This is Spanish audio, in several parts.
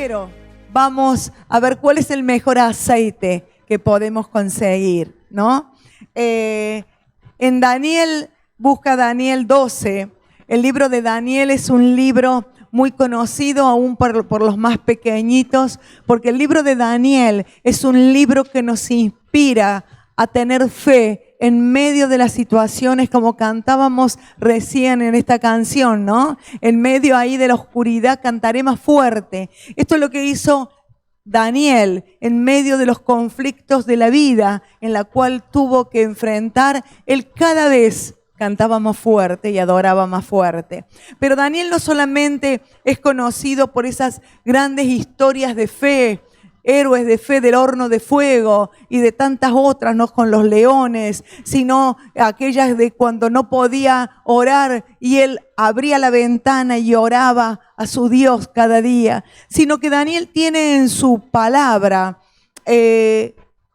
pero vamos a ver cuál es el mejor aceite que podemos conseguir, ¿no? En Daniel, busca Daniel 12. El libro de Daniel es un libro muy conocido aún por los más pequeñitos, porque el libro de Daniel es un libro que nos inspira a tener fe en medio de las situaciones, como cantábamos recién en esta canción, ¿no? En medio ahí de la oscuridad cantaré más fuerte. Esto es lo que hizo Daniel en medio de los conflictos de la vida en la cual tuvo que enfrentar. Él cada vez cantaba más fuerte y adoraba más fuerte. Pero Daniel no solamente es conocido por esas grandes historias de fe, héroes de fe del horno de fuego y de tantas otras, no con los leones, sino aquellas de cuando no podía orar y él abría la ventana y oraba a su Dios cada día, sino que Daniel tiene en su palabra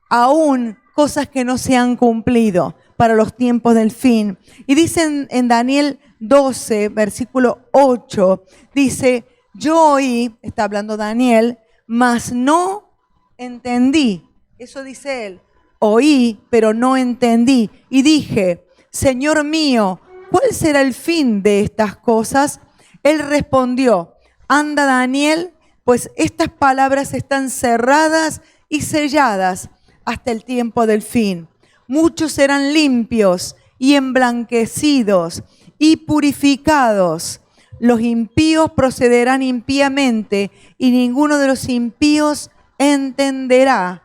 aún cosas que no se han cumplido para los tiempos del fin. Y dicen en Daniel 12, versículo 8, dice, yo oí, está hablando Daniel, mas no entendí. Eso dice él. Oí, pero no entendí. Y dije, Señor mío, ¿cuál será el fin de estas cosas? Él respondió, anda Daniel, pues estas palabras están cerradas y selladas hasta el tiempo del fin. Muchos serán limpios y emblanquecidos y purificados. Los impíos procederán impíamente y ninguno de los impíos entenderá,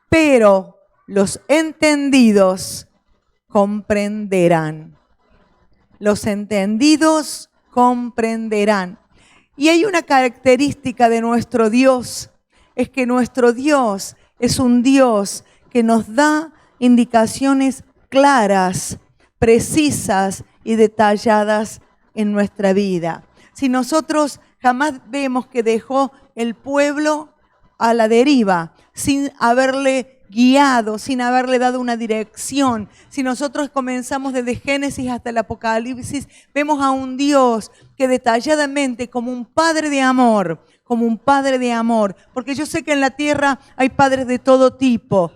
pero los entendidos comprenderán. Los entendidos comprenderán. Y hay una característica de nuestro Dios, es que nuestro Dios es un Dios que nos da indicaciones claras, precisas y detalladas en nuestra vida. Si nosotros jamás vemos que dejó el pueblo a la deriva, sin haberle guiado, sin haberle dado una dirección, si nosotros comenzamos desde Génesis hasta el Apocalipsis, vemos a un Dios que detalladamente, como un padre de amor, porque yo sé que en la tierra hay padres de todo tipo,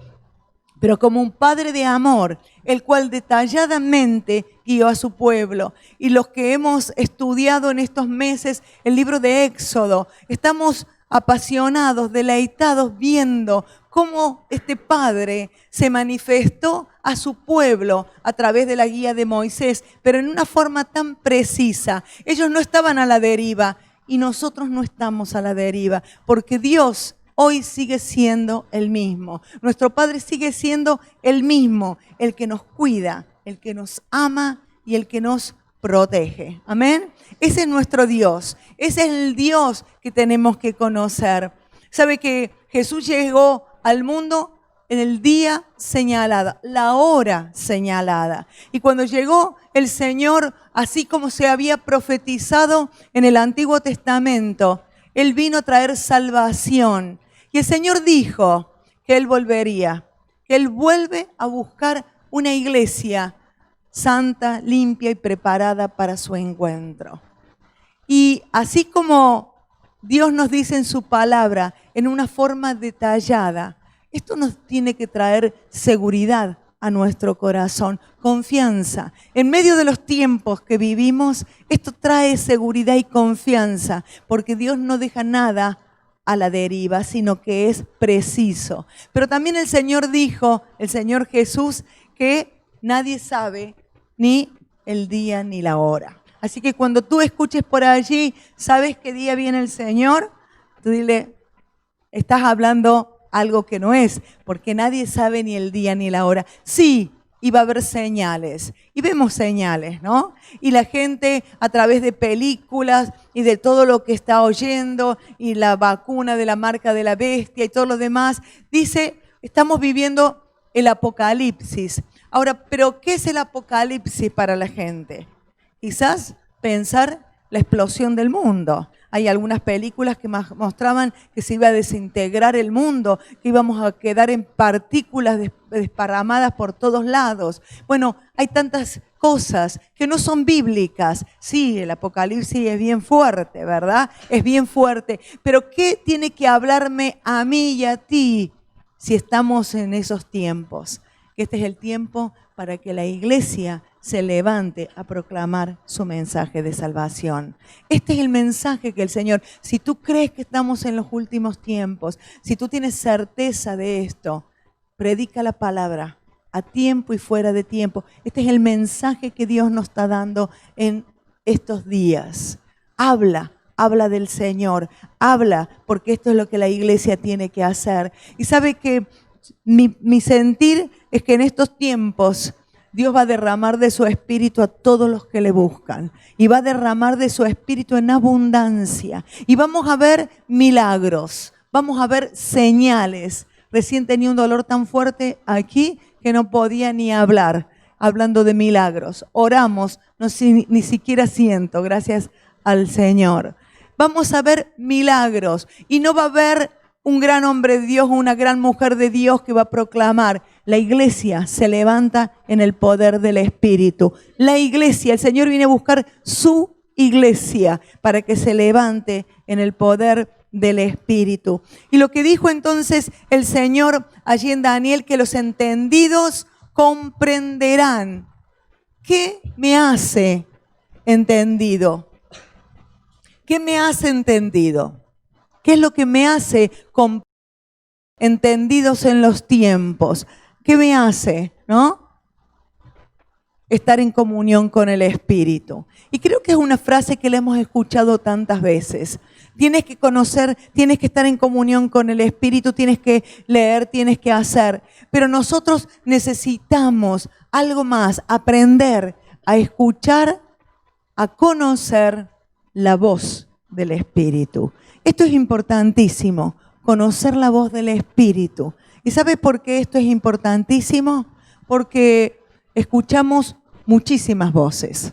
pero como un padre de amor, el cual detalladamente guió a su pueblo. Y los que hemos estudiado en estos meses el libro de Éxodo, estamos apasionados, deleitados, viendo cómo este padre se manifestó a su pueblo a través de la guía de Moisés, pero en una forma tan precisa. Ellos no estaban a la deriva y nosotros no estamos a la deriva, porque Dios hoy sigue siendo el mismo. Nuestro Padre sigue siendo el mismo, el que nos cuida, el que nos ama y el que nos protege. Amén. Ese es nuestro Dios. Ese es el Dios que tenemos que conocer. ¿Sabe que Jesús llegó al mundo en el día señalado, la hora señalada? Y cuando llegó el Señor, así como se había profetizado en el Antiguo Testamento, Él vino a traer salvación. Y el Señor dijo que Él volvería, que Él vuelve a buscar una iglesia santa, limpia y preparada para su encuentro. Y así como Dios nos dice en su palabra, en una forma detallada, esto nos tiene que traer seguridad a nuestro corazón, confianza. En medio de los tiempos que vivimos, esto trae seguridad y confianza, porque Dios no deja nada a la deriva, sino que es preciso. Pero también el Señor dijo, el Señor Jesús, que nadie sabe ni el día ni la hora. Así que cuando tú escuches por allí, ¿sabes qué día viene el Señor? Tú dile, estás hablando algo que no es, porque nadie sabe ni el día ni la hora. Sí, y va a haber señales. Y vemos señales, ¿no? Y la gente a través de películas y de todo lo que está oyendo y la vacuna de la marca de la bestia y todo lo demás, dice, estamos viviendo el apocalipsis. Ahora, ¿pero qué es el apocalipsis para la gente? Quizás pensar la explosión del mundo. Hay algunas películas que mostraban que se iba a desintegrar el mundo, que íbamos a quedar en partículas desparramadas por todos lados. Bueno, hay tantas cosas que no son bíblicas. Sí, el Apocalipsis es bien fuerte, ¿verdad? Es bien fuerte. Pero ¿qué tiene que hablarme a mí y a ti si estamos en esos tiempos? Que este es el tiempo para que la iglesia se levante a proclamar su mensaje de salvación. Este es el mensaje que el Señor, si tú crees que estamos en los últimos tiempos, si tú tienes certeza de esto, predica la palabra a tiempo y fuera de tiempo. Este es el mensaje que Dios nos está dando en estos días. Habla del Señor, habla, porque esto es lo que la iglesia tiene que hacer. Y sabe que mi sentir es que en estos tiempos Dios va a derramar de su espíritu a todos los que le buscan. Y va a derramar de su espíritu en abundancia. Y vamos a ver milagros, vamos a ver señales. Recién tenía un dolor tan fuerte aquí que no podía ni hablar, hablando de milagros. Oramos, ni siquiera siento, gracias al Señor. Vamos a ver milagros y no va a haber un gran hombre de Dios o una gran mujer de Dios que va a proclamar. La iglesia se levanta en el poder del Espíritu. La iglesia, el Señor viene a buscar su iglesia para que se levante en el poder del Espíritu. Y lo que dijo entonces el Señor allí en Daniel, que los entendidos comprenderán. ¿Qué me hace entendido? ¿Qué me hace entendido? ¿Qué es lo que me hace entendidos en los tiempos? ¿Qué me hace, no? Estar en comunión con el Espíritu. Y creo que es una frase que le hemos escuchado tantas veces. Tienes que conocer, tienes que estar en comunión con el Espíritu, tienes que leer, tienes que hacer. Pero nosotros necesitamos algo más, aprender a escuchar, a conocer la voz del Espíritu. Esto es importantísimo, conocer la voz del Espíritu. ¿Y sabes por qué esto es importantísimo? Porque escuchamos muchísimas voces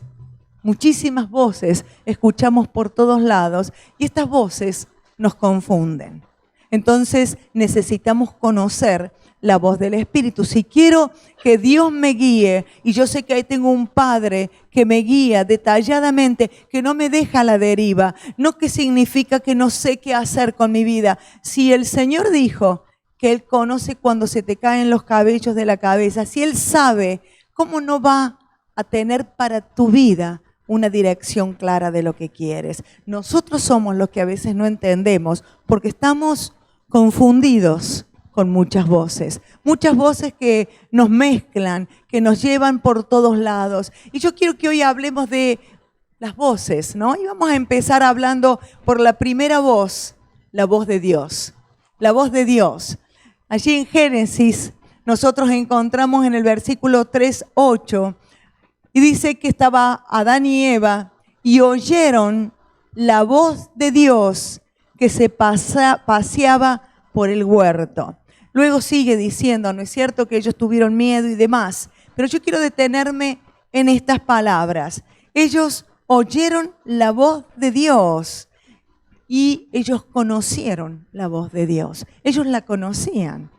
escuchamos por todos lados y estas voces nos confunden. Entonces necesitamos conocer la voz del Espíritu. Si quiero que Dios me guíe, y yo sé que ahí tengo un Padre que me guía detalladamente, que no me deja a la deriva, no que significa que no sé qué hacer con mi vida. Si el Señor dijo que Él conoce cuando se te caen los cabellos de la cabeza, si Él sabe, ¿cómo no va a tener para tu vida una dirección clara de lo que quieres? Nosotros somos los que a veces no entendemos porque estamos confundidos con muchas voces que nos mezclan, que nos llevan por todos lados. Y yo quiero que hoy hablemos de las voces, ¿no? Y vamos a empezar hablando por la primera voz, la voz de Dios. La voz de Dios. Allí en Génesis nosotros encontramos en el versículo 3:8 y dice que estaba Adán y Eva y oyeron la voz de Dios que se paseaba por el huerto. Luego sigue diciendo, ¿no es cierto?, que ellos tuvieron miedo y demás. Pero yo quiero detenerme en estas palabras. Ellos oyeron la voz de Dios y ellos conocieron la voz de Dios. Ellos la conocían.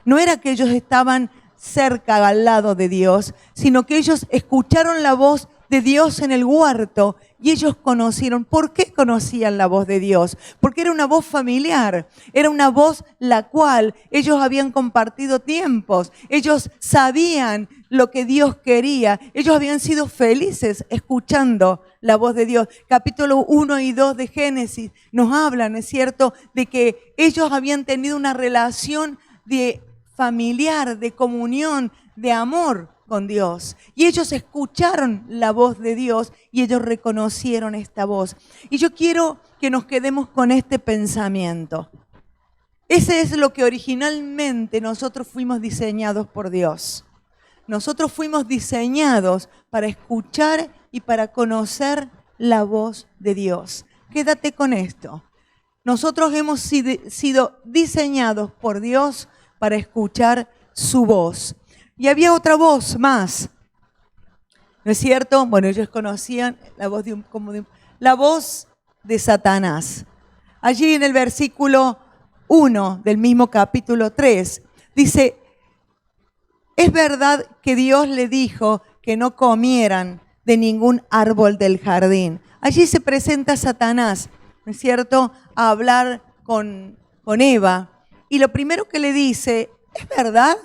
No era que ellos estaban cerca, al lado de Dios, sino que ellos escucharon la voz de Dios en el huerto y ellos conocieron. ¿Por qué conocían la voz de Dios? Porque era una voz familiar, era una voz la cual ellos habían compartido tiempos, ellos sabían lo que Dios quería, ellos habían sido felices escuchando la voz de Dios. Capítulo 1 y 2 de Génesis nos hablan, ¿es cierto?, de que ellos habían tenido una relación de familiar, de comunión, de amor con Dios. Y ellos escucharon la voz de Dios y ellos reconocieron esta voz. Y yo quiero que nos quedemos con este pensamiento. Ese es lo que originalmente nosotros fuimos diseñados por Dios. Nosotros fuimos diseñados para escuchar y para conocer la voz de Dios. Quédate con esto. Nosotros hemos sido diseñados por Dios para escuchar su voz. Y había otra voz más, ¿no es cierto? Bueno, ellos conocían la voz la voz de Satanás. Allí en el versículo 1 del mismo capítulo 3, dice, es verdad que Dios le dijo que no comieran de ningún árbol del jardín. Allí se presenta Satanás, ¿no es cierto?, a hablar con Eva. Y lo primero que le dice, ¿es verdad?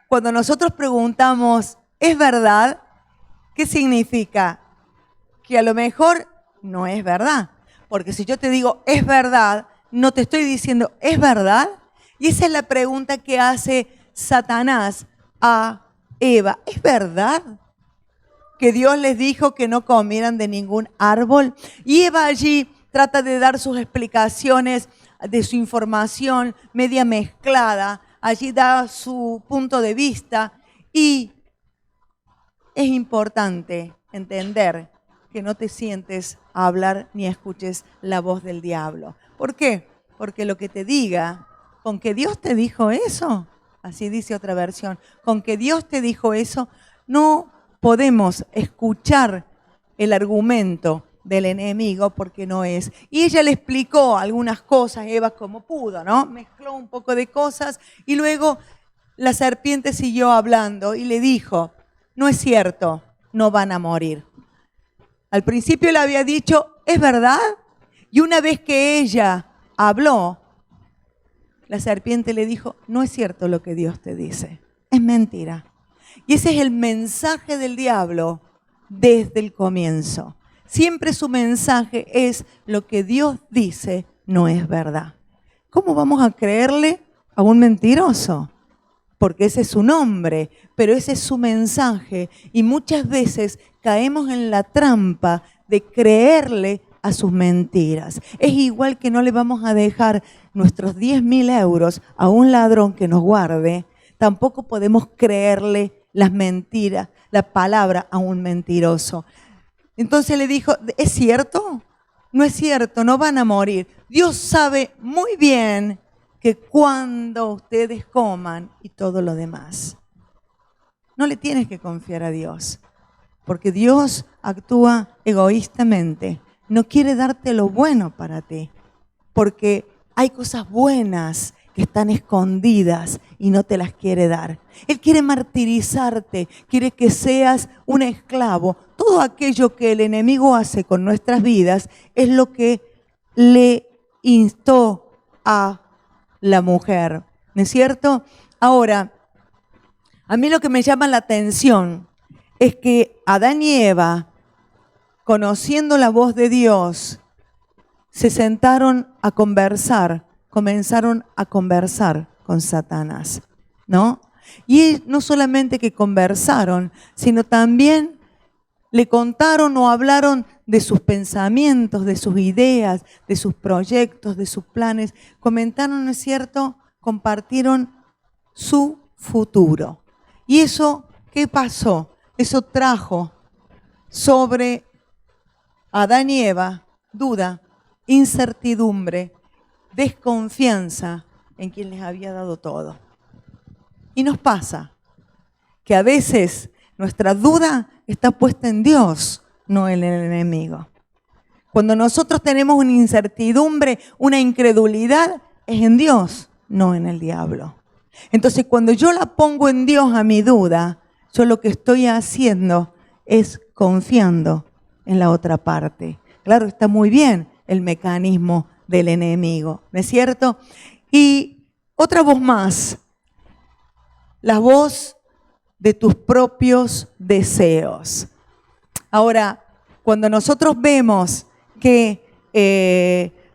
Cuando nosotros preguntamos, ¿es verdad? ¿Qué significa? Que a lo mejor no es verdad. Porque si yo te digo, es verdad, no te estoy diciendo, ¿es verdad? Y esa es la pregunta que hace Satanás a Eva. ¿Es verdad que Dios les dijo que no comieran de ningún árbol? Y Eva allí trata de dar sus explicaciones de su información media mezclada. Allí da su punto de vista y es importante entender que no te sientes a hablar ni escuches la voz del diablo. ¿Por qué? Porque lo que te diga, con que Dios te dijo eso, así dice otra versión, con que Dios te dijo eso, no podemos escuchar el argumento del enemigo porque no es. Y ella le explicó algunas cosas, Eva, como pudo, ¿no? Mezcló un poco de cosas y luego la serpiente siguió hablando y le dijo, no es cierto, no van a morir. Al principio le había dicho, ¿es verdad? Y una vez que ella habló, la serpiente le dijo, no es cierto lo que Dios te dice, es mentira. Y ese es el mensaje del diablo desde el comienzo. Siempre su mensaje es lo que Dios dice no es verdad. ¿Cómo vamos a creerle a un mentiroso? Porque ese es su nombre, pero ese es su mensaje. Y muchas veces caemos en la trampa de creerle a sus mentiras. Es igual que no le vamos a dejar nuestros 10.000 euros a un ladrón que nos guarde. Tampoco podemos creerle las mentiras, la palabra a un mentiroso. Entonces le dijo, ¿es cierto? No es cierto, no van a morir. Dios sabe muy bien que cuando ustedes coman y todo lo demás, no le tienes que confiar a Dios, porque Dios actúa egoístamente, no quiere darte lo bueno para ti, porque hay cosas buenas que están escondidas y no te las quiere dar. Él quiere martirizarte, quiere que seas un esclavo. Todo aquello que el enemigo hace con nuestras vidas es lo que le instó a la mujer, ¿no es cierto? Ahora, a mí lo que me llama la atención es que Adán y Eva, conociendo la voz de Dios, se sentaron a conversar, comenzaron a conversar con Satanás, ¿no? Y no solamente que conversaron, sino también le contaron o hablaron de sus pensamientos, de sus ideas, de sus proyectos, de sus planes. Comentaron, ¿no es cierto? Compartieron su futuro. ¿Y eso qué pasó? Eso trajo sobre Adán y Eva duda, incertidumbre, desconfianza en quien les había dado todo. Y nos pasa que a veces nuestra duda está puesta en Dios, no en el enemigo. Cuando nosotros tenemos una incertidumbre, una incredulidad, es en Dios, no en el diablo. Entonces, cuando yo la pongo en Dios a mi duda, yo lo que estoy haciendo es confiando en la otra parte. Claro, está muy bien el mecanismo del enemigo, ¿no es cierto? Y otra voz más, la voz de tus propios deseos. Ahora, cuando nosotros vemos que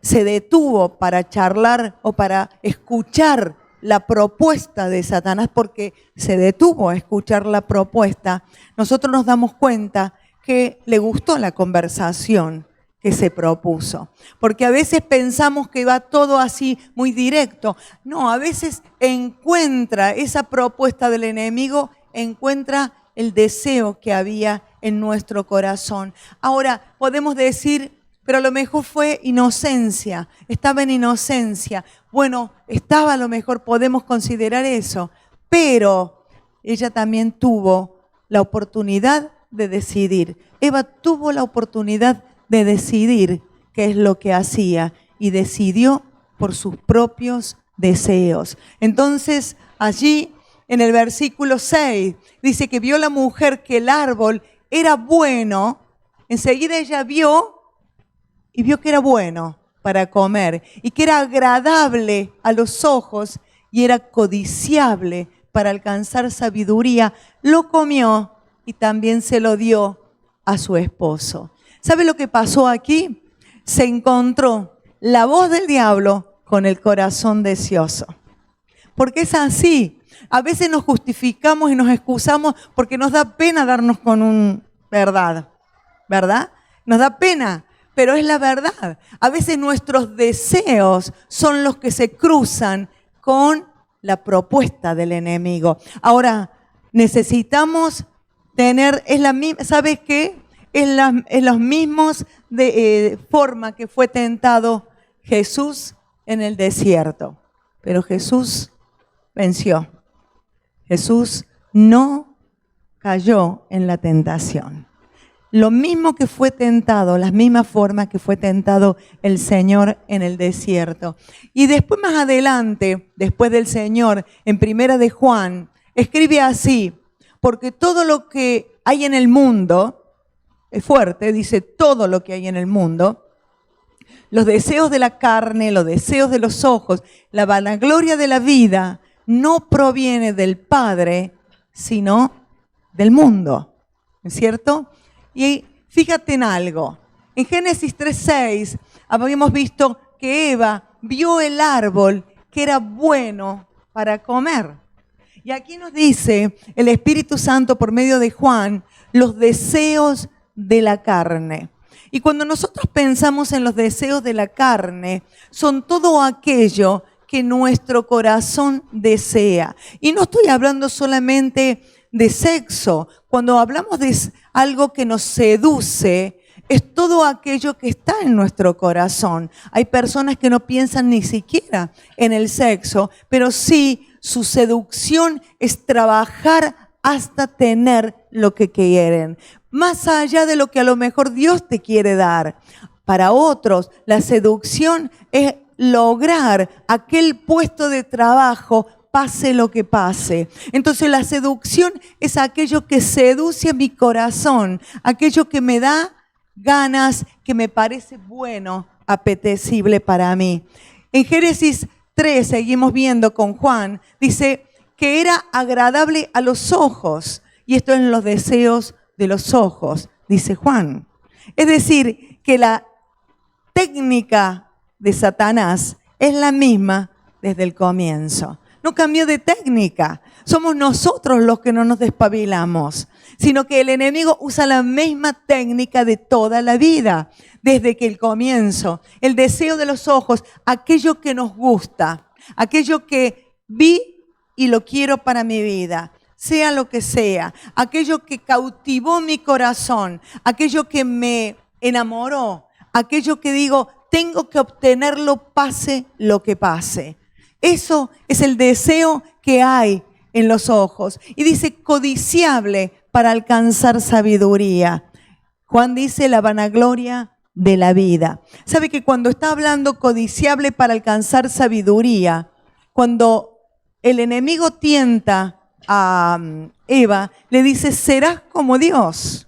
se detuvo para charlar o para escuchar la propuesta de Satanás, porque se detuvo a escuchar la propuesta, nosotros nos damos cuenta que le gustó la conversación que se propuso. Porque a veces pensamos que va todo así muy directo. No, a veces encuentra esa propuesta del enemigo, encuentra el deseo que había en nuestro corazón. Ahora, podemos decir, pero a lo mejor fue inocencia, estaba en inocencia. Bueno, estaba a lo mejor, podemos considerar eso, pero ella también tuvo la oportunidad de decidir. Eva tuvo la oportunidad de decidir qué es lo que hacía y decidió por sus propios deseos. Entonces, allí en el versículo 6, dice que vio la mujer que el árbol era bueno. Enseguida ella vio y vio que era bueno para comer y que era agradable a los ojos y era codiciable para alcanzar sabiduría. Lo comió y también se lo dio a su esposo. ¿Sabe lo que pasó aquí? Se encontró la voz del diablo con el corazón deseoso. Porque es así. A veces nos justificamos y nos excusamos porque nos da pena darnos con un verdad. ¿Verdad? Nos da pena, pero es la verdad. A veces nuestros deseos son los que se cruzan con la propuesta del enemigo. Ahora, necesitamos tener, ¿sabes qué? Es los mismos de forma que fue tentado Jesús en el desierto. Pero Jesús venció. Jesús no cayó en la tentación. Lo mismo que fue tentado, la misma forma que fue tentado el Señor en el desierto. Y después más adelante, después del Señor, en Primera de Juan, escribe así, porque todo lo que hay en el mundo, es fuerte, dice todo lo que hay en el mundo, los deseos de la carne, los deseos de los ojos, la vanagloria de la vida, no proviene del Padre, sino del mundo, ¿no es cierto? Y fíjate en algo, en Génesis 3:6 habíamos visto que Eva vio el árbol que era bueno para comer. Y aquí nos dice el Espíritu Santo por medio de Juan, los deseos de la carne. Y cuando nosotros pensamos en los deseos de la carne, son todo aquello que nuestro corazón desea. Y no estoy hablando solamente de sexo. Cuando hablamos de algo que nos seduce, es todo aquello que está en nuestro corazón. Hay personas que no piensan ni siquiera en el sexo, pero sí su seducción es trabajar hasta tener lo que quieren, más allá de lo que a lo mejor Dios te quiere dar. Para otros, la seducción es lograr aquel puesto de trabajo, pase lo que pase. Entonces la seducción es aquello que seduce a mi corazón, aquello que me da ganas, que me parece bueno, apetecible para mí. En Génesis 3, seguimos viendo con Juan, dice que era agradable a los ojos, y esto es los deseos de los ojos, dice Juan. Es decir, que la técnica de Satanás es la misma desde el comienzo. No cambió de técnica. Somos nosotros los que no nos despabilamos, sino que el enemigo usa la misma técnica de toda la vida, desde que el comienzo. El deseo de los ojos, aquello que nos gusta, aquello que vi y lo quiero para mi vida, sea lo que sea, aquello que cautivó mi corazón, aquello que me enamoró, aquello que digo, tengo que obtenerlo pase lo que pase. Eso es el deseo que hay en los ojos. Y dice codiciable para alcanzar sabiduría. Juan dice la vanagloria de la vida. ¿Sabe que cuando está hablando codiciable para alcanzar sabiduría, cuando el enemigo tienta a Eva, le dice, serás como Dios?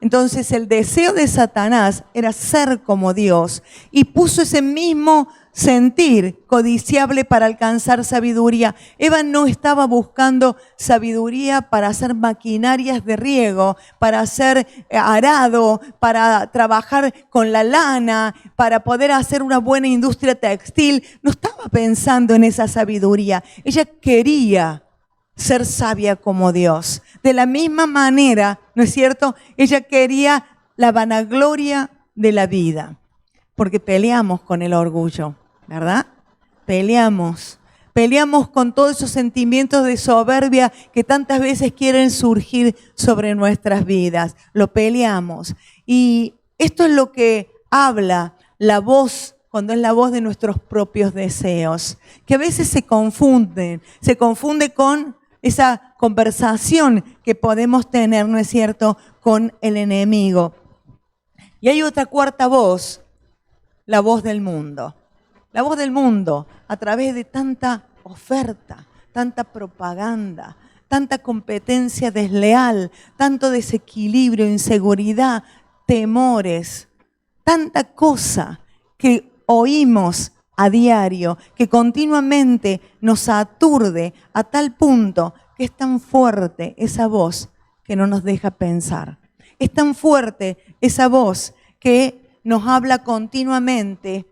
Entonces el deseo de Satanás era ser como Dios y puso ese mismo sentir codiciable para alcanzar sabiduría. Eva no estaba buscando sabiduría para hacer maquinarias de riego, para hacer arado, para trabajar con la lana, para poder hacer una buena industria textil. No estaba pensando en esa sabiduría. Ella quería ser sabia como Dios. De la misma manera, ¿no es cierto? Ella quería la vanagloria de la vida. Porque peleamos con el orgullo, ¿verdad? Peleamos con todos esos sentimientos de soberbia que tantas veces quieren surgir sobre nuestras vidas. Lo peleamos. Y esto es lo que habla la voz, cuando es la voz de nuestros propios deseos, que a veces se confunde con esa conversación que podemos tener, ¿no es cierto?, con el enemigo. Y hay otra cuarta voz, la voz del mundo. La voz del mundo, a través de tanta oferta, tanta propaganda, tanta competencia desleal, tanto desequilibrio, inseguridad, temores, tanta cosa que oímos a diario, que continuamente nos aturde a tal punto que es tan fuerte esa voz que no nos deja pensar. Es tan fuerte esa voz que nos habla continuamente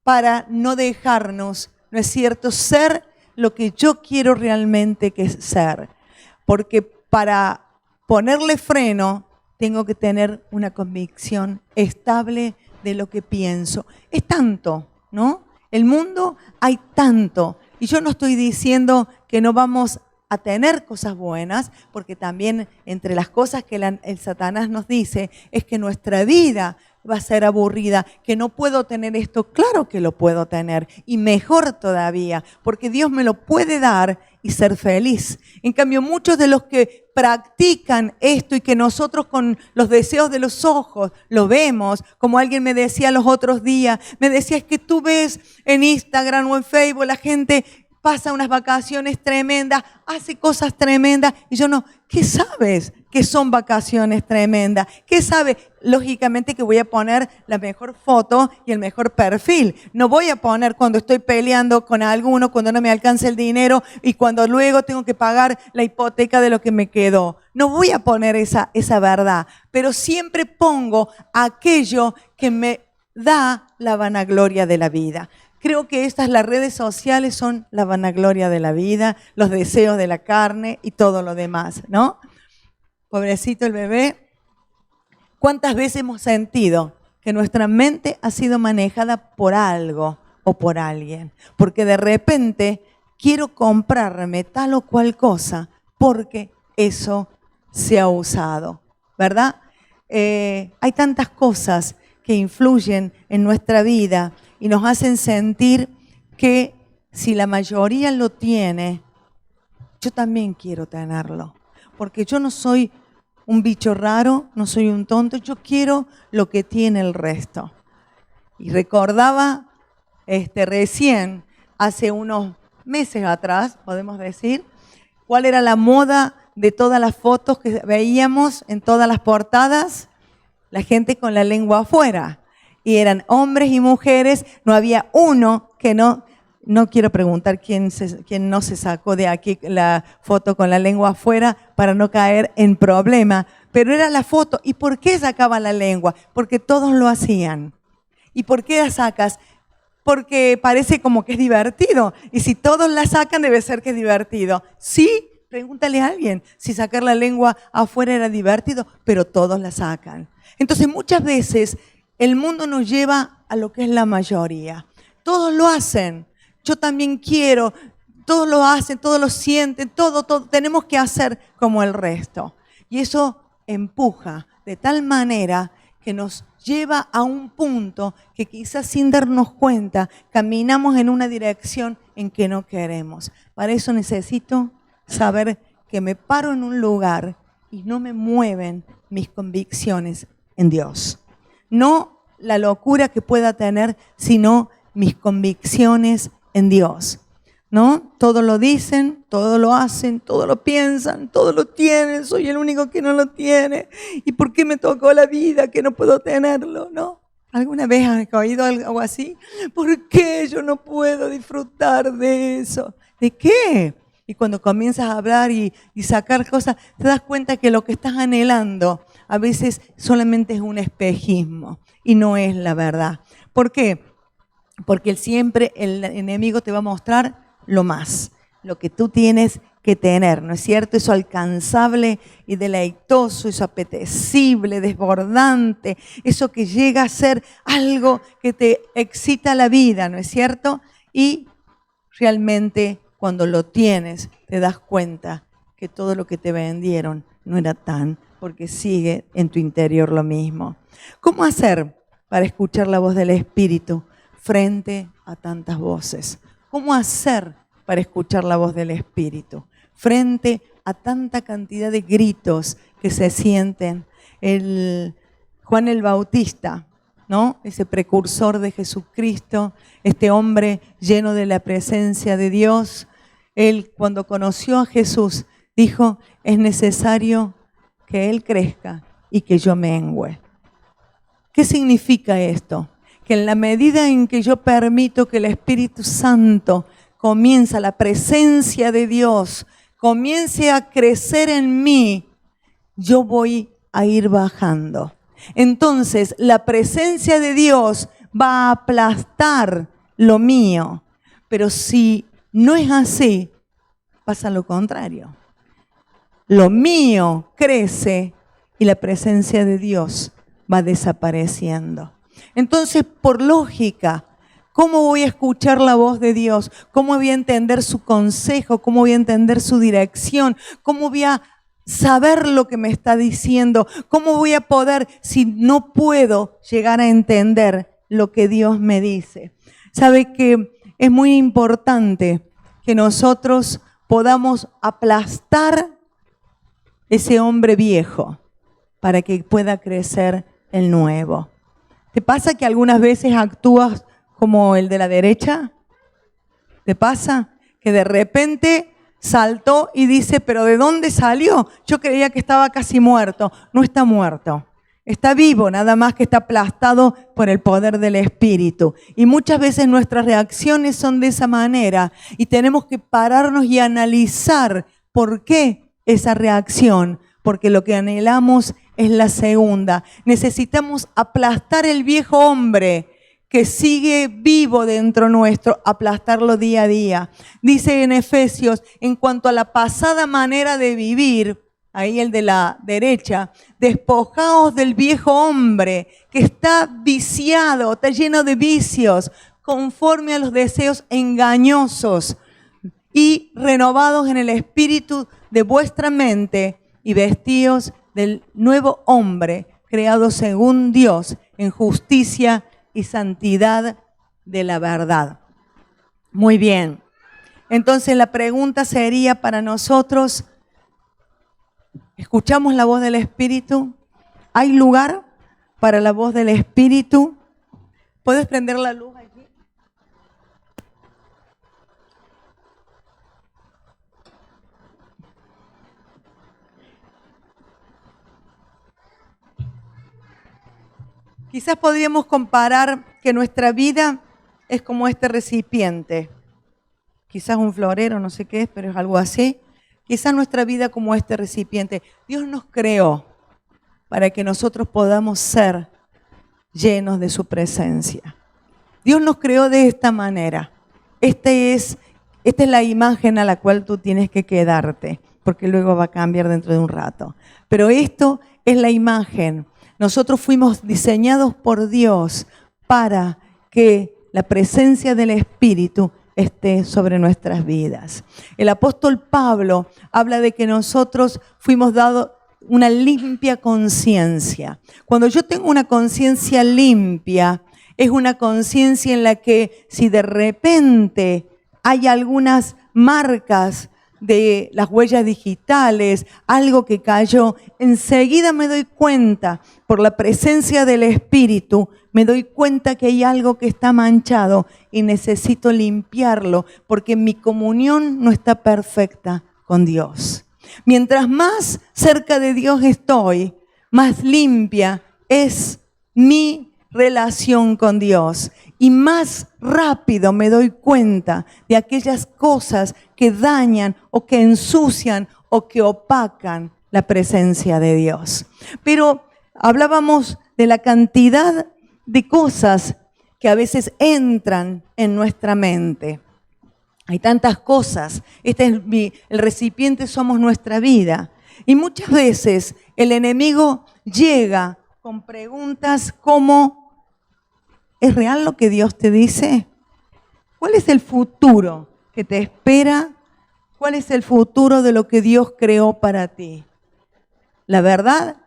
para no dejarnos, ¿no es cierto?, ser lo que yo quiero realmente que ser. Porque para ponerle freno tengo que tener una convicción estable de lo que pienso. Es tanto, ¿no? El mundo hay tanto. Y yo no estoy diciendo que no vamos a tener cosas buenas, porque también entre las cosas que el Satanás nos dice es que nuestra vida va a ser aburrida, que no puedo tener esto. Claro que lo puedo tener, y mejor todavía, porque Dios me lo puede dar y ser feliz. En cambio, muchos de los que practican esto y que nosotros con los deseos de los ojos lo vemos, como alguien me decía los otros días, me decía, es que tú ves en Instagram o en Facebook la gente pasa unas vacaciones tremendas, hace cosas tremendas, y yo no, ¿qué sabes que son vacaciones tremendas? ¿Qué sabes? Lógicamente que voy a poner la mejor foto y el mejor perfil. No voy a poner cuando estoy peleando con alguno, cuando no me alcanza el dinero y cuando luego tengo que pagar la hipoteca de lo que me quedó. No voy a poner esa verdad, pero siempre pongo aquello que me da la vanagloria de la vida. Creo que las redes sociales son la vanagloria de la vida, los deseos de la carne y todo lo demás, ¿no? Pobrecito el bebé. ¿Cuántas veces hemos sentido que nuestra mente ha sido manejada por algo o por alguien? Porque de repente quiero comprarme tal o cual cosa porque eso se ha usado, ¿verdad? Hay tantas cosas que influyen en nuestra vida y nos hacen sentir que si la mayoría lo tiene, yo también quiero tenerlo. Porque yo no soy un bicho raro, no soy un tonto, yo quiero lo que tiene el resto. Y recordaba recién, hace unos meses atrás, podemos decir, cuál era la moda de todas las fotos que veíamos en todas las portadas, la gente con la lengua afuera. Y eran hombres y mujeres, no había uno que no quiero preguntar quién no se sacó de aquí la foto con la lengua afuera para no caer en problema, pero era la foto. ¿Y por qué sacaban la lengua? Porque todos lo hacían. ¿Y por qué la sacas? Porque parece como que es divertido. Y si todos la sacan, debe ser que es divertido. Sí, pregúntale a alguien si sacar la lengua afuera era divertido, pero todos la sacan. Entonces muchas veces el mundo nos lleva a lo que es la mayoría. Todos lo hacen. Yo también quiero. Todos lo hacen, todos lo sienten, todo. Tenemos que hacer como el resto. Y eso empuja de tal manera que nos lleva a un punto que quizás sin darnos cuenta caminamos en una dirección en que no queremos. Para eso necesito saber que me paro en un lugar y no me mueven mis convicciones en Dios. No la locura que pueda tener, sino mis convicciones en Dios, ¿no? Todo lo dicen, todo lo hacen, todo lo piensan, todo lo tienen. Soy el único que no lo tiene. ¿Y por qué me tocó la vida que no puedo tenerlo? ¿No? ¿Alguna vez has oído algo así? ¿Por qué yo no puedo disfrutar de eso? ¿De qué? Y cuando comienzas a hablar y sacar cosas, te das cuenta que lo que estás anhelando a veces solamente es un espejismo y no es la verdad. ¿Por qué? Porque siempre el enemigo te va a mostrar lo más, lo que tú tienes que tener, ¿no es cierto? Eso alcanzable y deleitoso, eso apetecible, desbordante, eso que llega a ser algo que te excita la vida, ¿no es cierto? Y realmente cuando lo tienes te das cuenta que todo lo que te vendieron no era tan, porque sigue en tu interior lo mismo. ¿Cómo hacer para escuchar la voz del Espíritu frente a tantas voces? ¿Cómo hacer para escuchar la voz del Espíritu frente a tanta cantidad de gritos que se sienten? Juan el Bautista, ¿no? Ese precursor de Jesucristo, este hombre lleno de la presencia de Dios, Él, cuando conoció a Jesús, dijo, es necesario que Él crezca y que yo mengüe. ¿Qué significa esto? Que en la medida en que yo permito que el Espíritu Santo comienza, la presencia de Dios, comience a crecer en mí, yo voy a ir bajando. Entonces, la presencia de Dios va a aplastar lo mío. Pero si no es así, pasa lo contrario. Lo mío crece y la presencia de Dios va desapareciendo. Entonces, por lógica, ¿cómo voy a escuchar la voz de Dios? ¿Cómo voy a entender su consejo? ¿Cómo voy a entender su dirección? ¿Cómo voy a saber lo que me está diciendo? ¿Cómo voy a poder si no puedo llegar a entender lo que Dios me dice? ¿Sabe que es muy importante que nosotros podamos aplastar ese hombre viejo para que pueda crecer el nuevo? ¿Te pasa que algunas veces actúas como el de la derecha? ¿Te pasa? Que de repente saltó y dice, ¿pero de dónde salió? Yo creía que estaba casi muerto. No está muerto. Está vivo, nada más que está aplastado por el poder del Espíritu. Y muchas veces nuestras reacciones son de esa manera y tenemos que pararnos y analizar por qué esa reacción. Porque lo que anhelamos es la segunda. Necesitamos aplastar el viejo hombre que sigue vivo dentro nuestro, aplastarlo día a día. Dice en Efesios, en cuanto a la pasada manera de vivir, ahí el de la derecha, despojaos del viejo hombre que está viciado, está lleno de vicios, conforme a los deseos engañosos, y renovados en el espíritu de vuestra mente, y vestíos del nuevo hombre, creado según Dios, en justicia y santidad de la verdad. Muy bien. Entonces la pregunta sería para nosotros, ¿escuchamos la voz del Espíritu? ¿Hay lugar para la voz del Espíritu? ¿Puedes prender la luz allí? Quizás podríamos comparar que nuestra vida es como este recipiente. Quizás un florero, no sé qué es, pero es algo así. Quizás nuestra vida como este recipiente. Dios nos creó para que nosotros podamos ser llenos de su presencia. Dios nos creó de esta manera. Esta es la imagen a la cual tú tienes que quedarte, porque luego va a cambiar dentro de un rato. Pero esto es la imagen. Nosotros fuimos diseñados por Dios para que la presencia del Espíritu esté sobre nuestras vidas. El apóstol Pablo habla de que nosotros fuimos dados una limpia conciencia. Cuando yo tengo una conciencia limpia, es una conciencia en la que si de repente hay algunas marcas de las huellas digitales, algo que cayó, enseguida me doy cuenta, por la presencia del Espíritu, me doy cuenta que hay algo que está manchado y necesito limpiarlo, porque mi comunión no está perfecta con Dios. Mientras más cerca de Dios estoy, más limpia es mi relación con Dios y más rápido me doy cuenta de aquellas cosas que dañan o que ensucian o que opacan la presencia de Dios. Pero hablábamos de la cantidad de cosas que a veces entran en nuestra mente. Hay tantas cosas. El recipiente somos nuestra vida. Y muchas veces el enemigo llega con preguntas como, ¿es real lo que Dios te dice? ¿Cuál es el futuro que te espera? ¿Cuál es el futuro de lo que Dios creó para ti? La verdad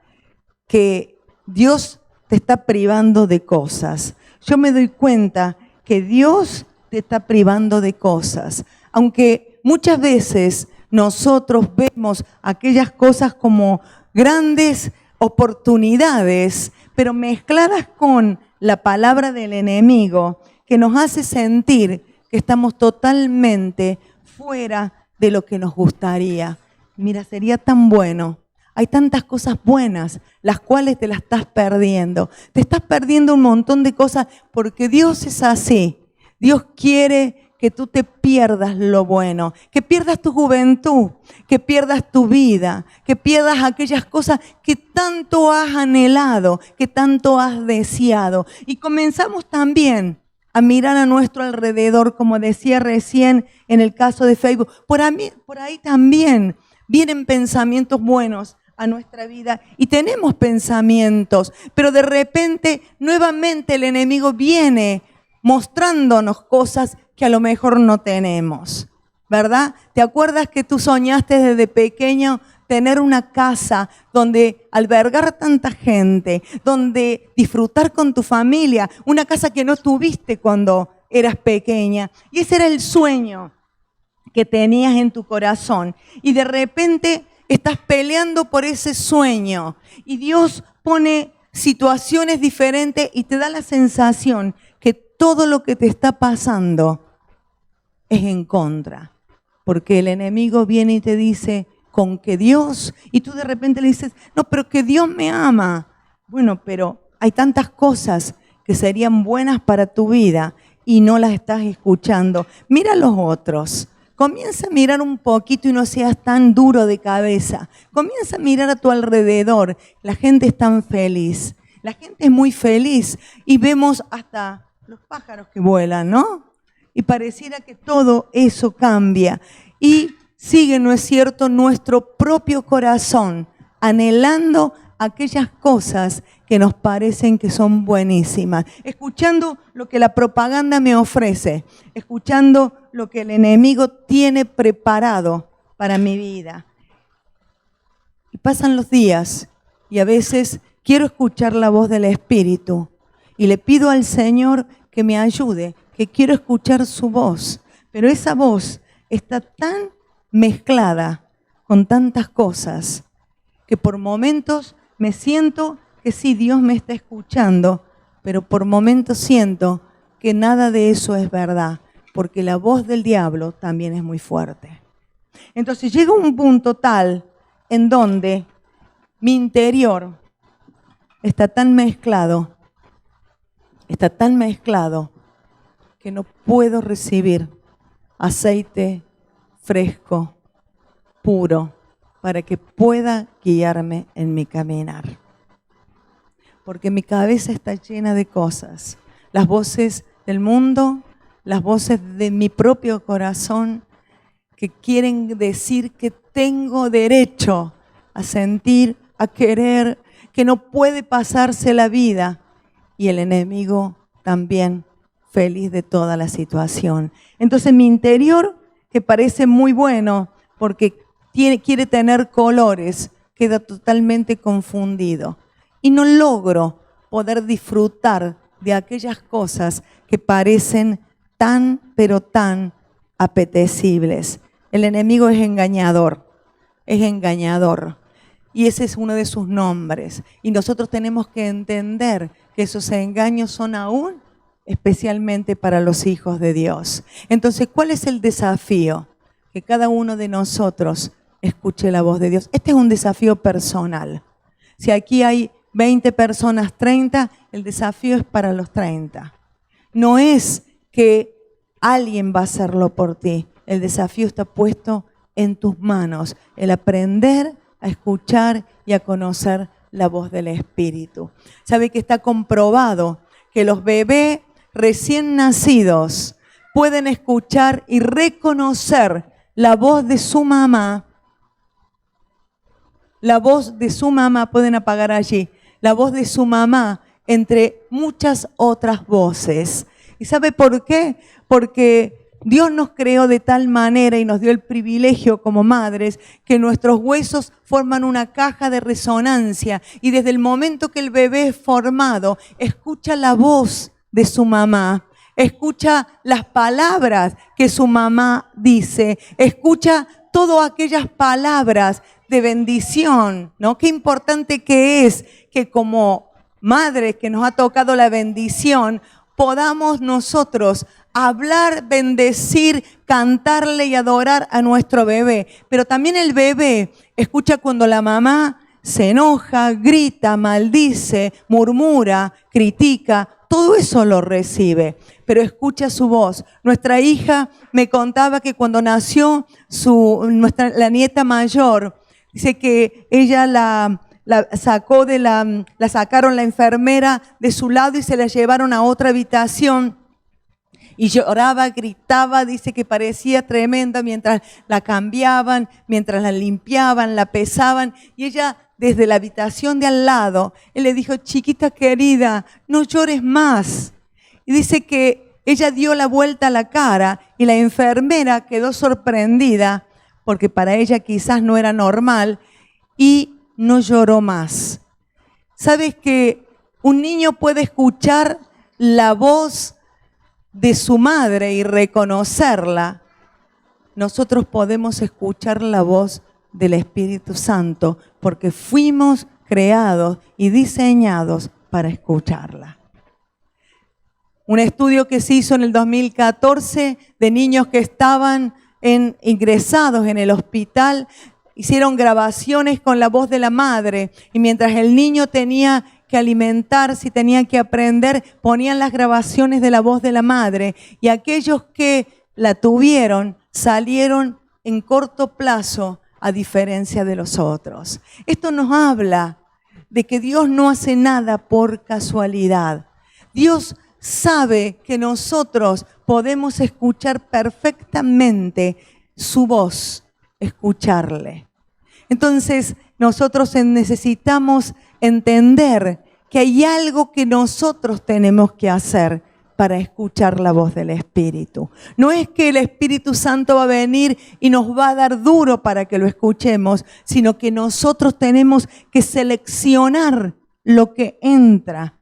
que Dios te está privando de cosas. Yo me doy cuenta que Dios te está privando de cosas. Aunque muchas veces nosotros vemos aquellas cosas como grandes oportunidades, pero mezcladas con la palabra del enemigo, que nos hace sentir que estamos totalmente fuera de lo que nos gustaría. Mira, sería tan bueno. Hay tantas cosas buenas, las cuales te las estás perdiendo. Te estás perdiendo un montón de cosas porque Dios es así. Dios quiere que tú te pierdas lo bueno, que pierdas tu juventud, que pierdas tu vida, que pierdas aquellas cosas que tanto has anhelado, que tanto has deseado. Y comenzamos también a mirar a nuestro alrededor, como decía recién en el caso de Facebook. Por ahí también vienen pensamientos buenos a nuestra vida y tenemos pensamientos, pero de repente nuevamente el enemigo viene mostrándonos cosas que a lo mejor no tenemos, ¿verdad? ¿Te acuerdas que tú soñaste desde pequeño tener una casa donde albergar tanta gente, donde disfrutar con tu familia, una casa que no tuviste cuando eras pequeña? Y ese era el sueño que tenías en tu corazón. Y de repente estás peleando por ese sueño y Dios pone situaciones diferentes y te da la sensación que todo lo que te está pasando es en contra. Porque el enemigo viene y te dice, con que Dios, y tú de repente le dices, no, pero que Dios me ama. Bueno, pero hay tantas cosas que serían buenas para tu vida y no las estás escuchando. Mira a los otros. Comienza a mirar un poquito y no seas tan duro de cabeza. Comienza a mirar a tu alrededor. La gente es tan feliz. La gente es muy feliz. Y vemos hasta los pájaros que vuelan, ¿no? Y pareciera que todo eso cambia. Y sigue, ¿no es cierto?, nuestro propio corazón anhelando aquellas cosas que nos parecen que son buenísimas, escuchando lo que la propaganda me ofrece, escuchando lo que el enemigo tiene preparado para mi vida. Y pasan los días y a veces quiero escuchar la voz del Espíritu y le pido al Señor que me ayude, que quiero escuchar su voz, pero esa voz está tan mezclada con tantas cosas que por momentos me siento que sí, Dios me está escuchando, pero por momentos siento que nada de eso es verdad, porque la voz del diablo también es muy fuerte. Entonces llega un punto tal en donde mi interior está tan mezclado que no puedo recibir aceite fresco, puro, para que pueda guiarme en mi caminar. Porque mi cabeza está llena de cosas. Las voces del mundo, las voces de mi propio corazón, que quieren decir que tengo derecho a sentir, a querer, que no puede pasarse la vida. Y el enemigo también feliz de toda la situación. Entonces mi interior, que parece muy bueno, porque quiere tener colores, queda totalmente confundido. Y no logro poder disfrutar de aquellas cosas que parecen tan, pero tan apetecibles. El enemigo es engañador. Y ese es uno de sus nombres. Y nosotros tenemos que entender que esos engaños son aún especialmente para los hijos de Dios. Entonces, ¿cuál es el desafío? Que cada uno de nosotros escuche la voz de Dios. Este es un desafío personal. Si aquí hay 20 personas, 30, el desafío es para los 30. No es que alguien va a hacerlo por ti. El desafío está puesto en tus manos. El aprender a escuchar y a conocer la voz del Espíritu. ¿Sabe que está comprobado que los bebés recién nacidos pueden escuchar y reconocer la voz de su mamá? La voz de su mamá, pueden apagar allí, la voz de su mamá entre muchas otras voces. ¿Y sabe por qué? Porque Dios nos creó de tal manera y nos dio el privilegio como madres que nuestros huesos forman una caja de resonancia y desde el momento que el bebé es formado, escucha la voz de su mamá, escucha las palabras que su mamá dice, escucha todas aquellas palabras de bendición, ¿no? Qué importante que es que como madres que nos ha tocado la bendición, podamos nosotros hablar, bendecir, cantarle y adorar a nuestro bebé. Pero también el bebé escucha cuando la mamá se enoja, grita, maldice, murmura, critica. Todo eso lo recibe, pero escucha su voz. Nuestra hija me contaba que cuando nació la nieta mayor, dice que ella la sacaron la enfermera de su lado y se la llevaron a otra habitación. Y lloraba, gritaba, dice que parecía tremenda mientras la cambiaban, mientras la limpiaban, la pesaban. Y ella, desde la habitación de al lado, él le dijo: chiquita querida, no llores más. Y dice que ella dio la vuelta a la cara y la enfermera quedó sorprendida, porque para ella quizás no era normal, y no lloró más. ¿Sabes que un niño puede escuchar la voz de su madre y reconocerla? Nosotros podemos escuchar la voz del Espíritu Santo porque fuimos creados y diseñados para escucharla. Un estudio que se hizo en el 2014 de niños que estaban ingresados en el hospital, hicieron grabaciones con la voz de la madre y mientras el niño tenía que alimentarse y tenía que aprender, ponían las grabaciones de la voz de la madre y aquellos que la tuvieron salieron en corto plazo a diferencia de los otros. Esto nos habla de que Dios no hace nada por casualidad. Dios sabe que nosotros podemos escuchar perfectamente su voz, escucharle. Entonces nosotros necesitamos entender que hay algo que nosotros tenemos que hacer para escuchar la voz del Espíritu. No es que el Espíritu Santo va a venir y nos va a dar duro para que lo escuchemos, sino que nosotros tenemos que seleccionar lo que entra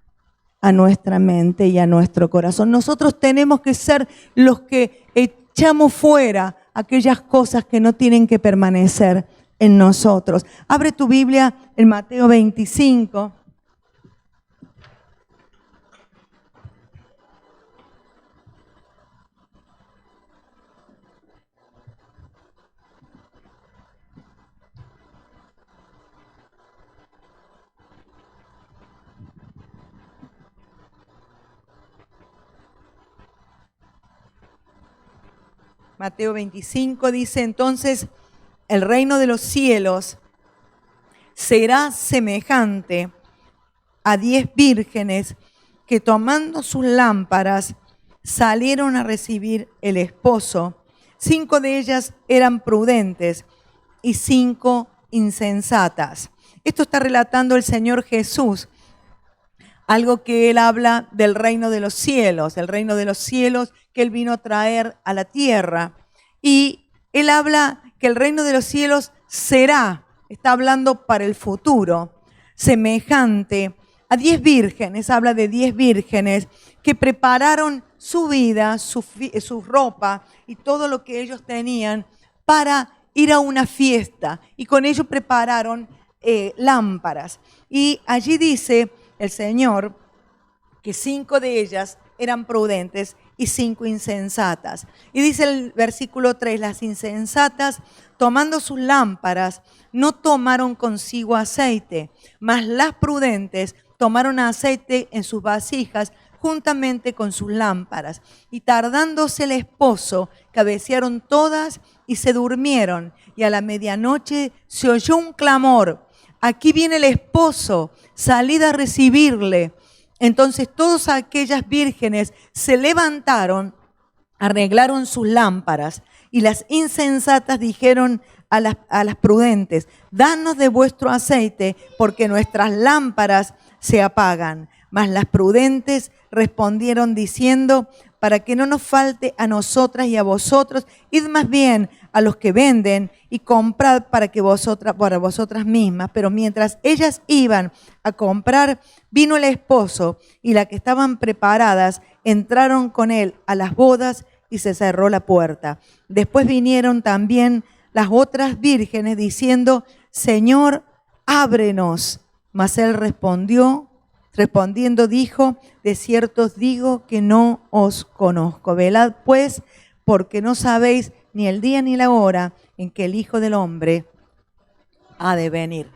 a nuestra mente y a nuestro corazón. Nosotros tenemos que ser los que echamos fuera aquellas cosas que no tienen que permanecer en nosotros. Abre tu Biblia en Mateo 25. Mateo 25 dice: entonces el reino de los cielos será semejante a 10 vírgenes que tomando sus lámparas salieron a recibir el esposo. 5 de ellas eran prudentes y 5 insensatas. Esto está relatando el Señor Jesús, algo que Él habla del reino de los cielos, el reino de los cielos que Él vino a traer a la tierra. Y Él habla que el reino de los cielos será, está hablando para el futuro, semejante a 10 vírgenes, habla de 10 vírgenes que prepararon su vida, su ropa y todo lo que ellos tenían para ir a una fiesta. Y con ello prepararon lámparas. Y allí dice el Señor que 5 de ellas eran prudentes y 5 insensatas. Y dice el versículo 3, las insensatas, tomando sus lámparas, no tomaron consigo aceite, mas las prudentes tomaron aceite en sus vasijas juntamente con sus lámparas. Y tardándose el esposo, cabecearon todas y se durmieron. Y a la medianoche se oyó un clamor: aquí viene el esposo, salid a recibirle. Entonces todas aquellas vírgenes se levantaron, arreglaron sus lámparas, y las insensatas dijeron a las prudentes: danos de vuestro aceite, porque nuestras lámparas se apagan. Mas las prudentes respondieron diciendo: para que no nos falte a nosotras y a vosotros, id más bien a los que venden y comprad para vosotras mismas. Pero mientras ellas iban a comprar, vino el esposo, y las que estaban preparadas entraron con él a las bodas y se cerró la puerta. Después vinieron también las otras vírgenes diciendo: Señor, ábrenos. Mas él respondió: Respondiendo dijo, de cierto os digo que no os conozco. Velad pues, porque no sabéis ni el día ni la hora en que el Hijo del Hombre ha de venir.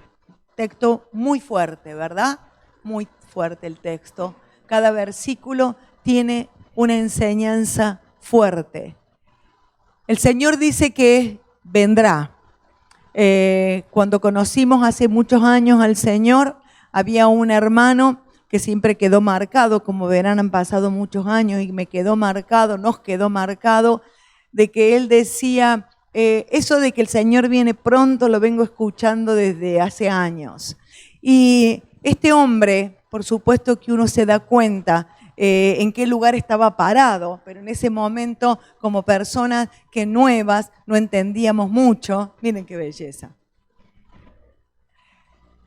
Texto muy fuerte, ¿verdad? Muy fuerte el texto. Cada versículo tiene una enseñanza fuerte. El Señor dice que vendrá. Cuando conocimos hace muchos años al Señor, había un hermano que siempre quedó marcado, como verán, han pasado muchos años y me quedó marcado, nos quedó marcado, de que él decía, eso de que el Señor viene pronto lo vengo escuchando desde hace años. Y este hombre, por supuesto que uno se da cuenta en qué lugar estaba parado, pero en ese momento, como personas que nuevas, no entendíamos mucho. Miren qué belleza.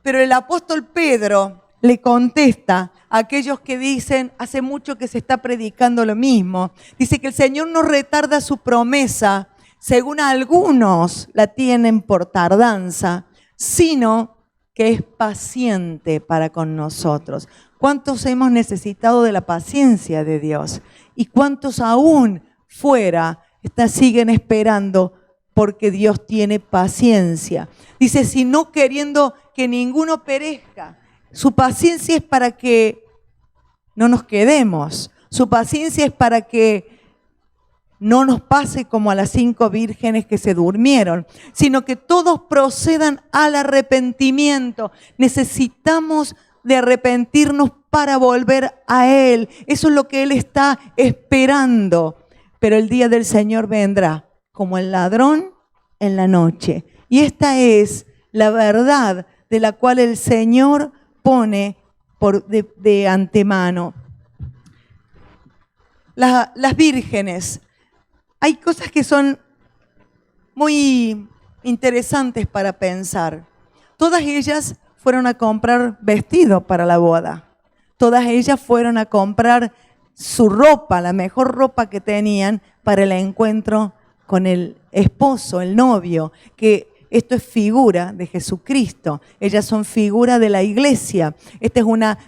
Pero el apóstol Pedro le contesta a aquellos que dicen, hace mucho que se está predicando lo mismo. Dice que el Señor no retarda su promesa, según algunos la tienen por tardanza, sino que es paciente para con nosotros. ¿Cuántos hemos necesitado de la paciencia de Dios? ¿Y cuántos aún fuera siguen esperando porque Dios tiene paciencia? Dice, si no queriendo que ninguno perezca. Su paciencia es para que no nos quedemos. Su paciencia es para que no nos pase como a las 5 vírgenes que se durmieron, sino que todos procedan al arrepentimiento. Necesitamos de arrepentirnos para volver a Él. Eso es lo que Él está esperando. Pero el día del Señor vendrá como el ladrón en la noche. Y esta es la verdad de la cual el Señor pone de antemano. Las vírgenes. Hay cosas que son muy interesantes para pensar. Todas ellas fueron a comprar vestido para la boda. Todas ellas fueron a comprar su ropa, la mejor ropa que tenían para el encuentro con el esposo, el novio, que esto es figura de Jesucristo. Ellas son figura de la iglesia.